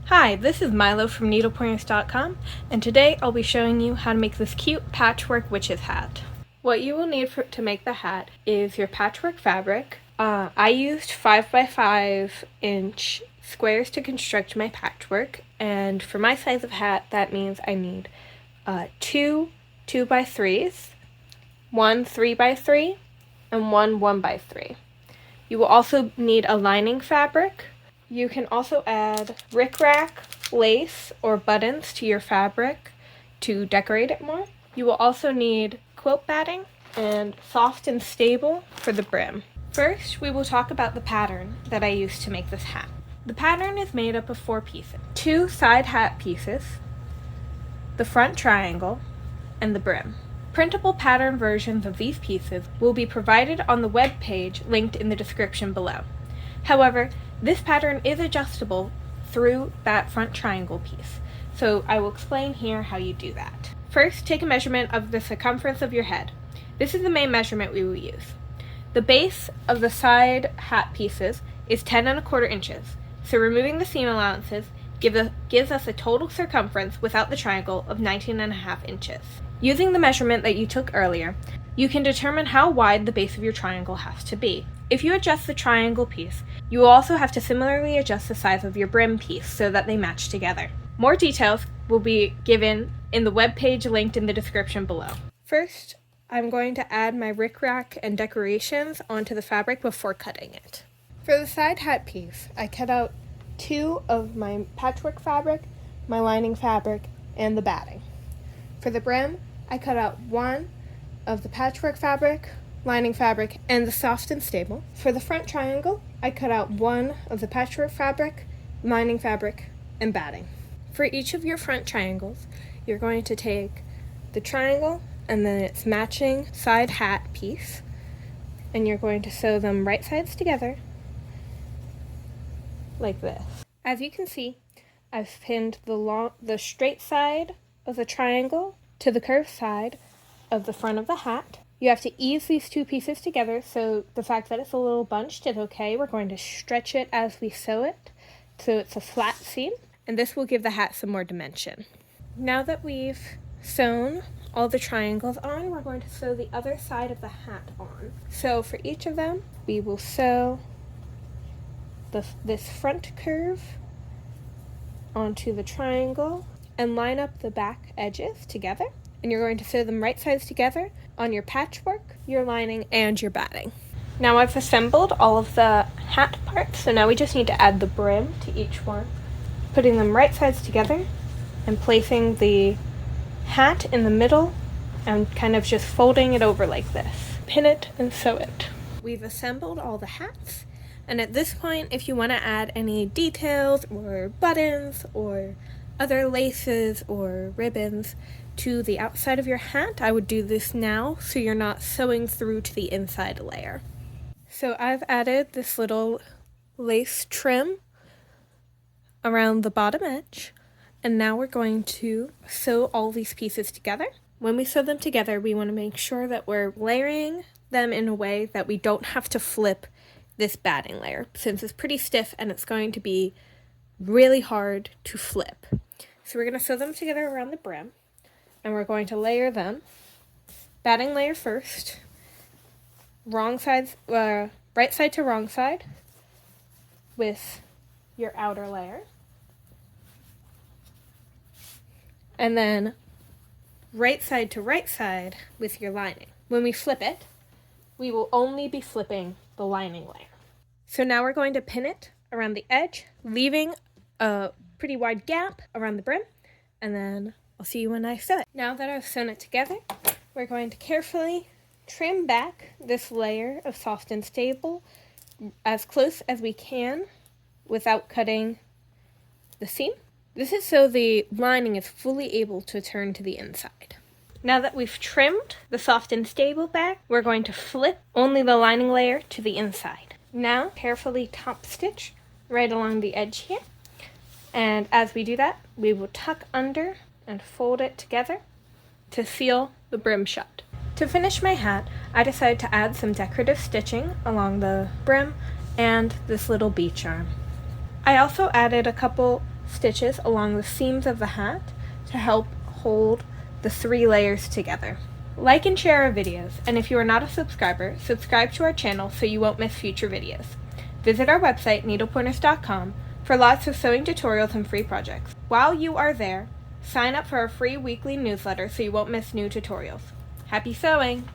Hi, this is Milo from needlepointers.com, and today I'll be showing you how to make this cute patchwork witch's hat. What you will need to make the hat is your patchwork fabric. I used 5x5 inch squares to construct my patchwork, and for my size of hat, that means I need 2 2x3s, 1 3x3, and 1 1x3. You will also need a lining fabric. You can also add rickrack, lace, or buttons to your fabric to decorate it more. You will also need quilt batting and soft and stable for the brim. First, we will talk about the pattern that I used to make this hat. The pattern is made up of 4 pieces: 2 side hat pieces, the front triangle, and the brim. Printable pattern versions of these pieces will be provided on the web page linked in the description below. However, this pattern is adjustable through that front triangle piece, so I will explain here how you do that. First, take a measurement of the circumference of your head. This is the main measurement we will use. The base of the side hat pieces is 10 1/4 inches, so removing the seam allowances gives us a total circumference without the triangle of 19 1/2 inches. Using the measurement that you took earlier, you can determine how wide the base of your triangle has to be. If you adjust the triangle piece, you will also have to similarly adjust the size of your brim piece so that they match together. More details will be given in the web page linked in the description below. First, I'm going to add my rickrack and decorations onto the fabric before cutting it. For the side hat piece, I cut out 2 of my patchwork fabric, my lining fabric, and the batting. For the brim, I cut out 1 of the patchwork fabric, lining fabric, and the soft and stable. For the front triangle, I cut out 1 of the patchwork fabric, lining fabric, and batting. For each of your front triangles, you're going to take the triangle and then its matching side hat piece, and you're going to sew them right sides together like this. As you can see, I've pinned the straight side of the triangle to the curved side of the front of the hat. You have to ease these 2 pieces together, so the fact that it's a little bunched is okay. We're going to stretch it as we sew it so it's a flat seam, and this will give the hat some more dimension. Now that we've sewn all the triangles on, we're going to sew the other side of the hat on. So for each of them, we will sew this front curve onto the triangle and line up the back edges together. And you're going to sew them right sides together on your patchwork, your lining, and your batting. Now I've assembled all of the hat parts, so now we just need to add the brim to each one, putting them right sides together and placing the hat in the middle and kind of just folding it over like this. Pin it and sew it. We've assembled all the hats, and at this point, if you want to add any details or buttons or other laces or ribbons to the outside of your hat, I would do this now so you're not sewing through to the inside layer. So I've added this little lace trim around the bottom edge, and now we're going to sew all these pieces together. When we sew them together, we want to make sure that we're layering them in a way that we don't have to flip this batting layer, since it's pretty stiff and it's going to be really hard to flip. So we're going to sew them together around the brim, and we're going to layer them. Batting layer first, right side to wrong side with your outer layer, and then right side to right side with your lining. When we flip it, we will only be flipping the lining layer. So now we're going to pin it around the edge, leaving a pretty wide gap around the brim, and then I'll see you when I sew it. Now that I've sewn it together, we're going to carefully trim back this layer of soft and stable as close as we can without cutting the seam. This is so the lining is fully able to turn to the inside. Now that we've trimmed the soft and stable back, we're going to flip only the lining layer to the inside. Now, carefully top stitch right along the edge here. And as we do that, we will tuck under and fold it together to seal the brim shut. To finish my hat, I decided to add some decorative stitching along the brim and this little bee charm. I also added a couple stitches along the seams of the hat to help hold the 3 layers together. Like and share our videos, and if you are not a subscriber, subscribe to our channel so you won't miss future videos. Visit our website, needlepointers.com, for lots of sewing tutorials and free projects. While you are there, sign up for our free weekly newsletter so you won't miss new tutorials. Happy sewing!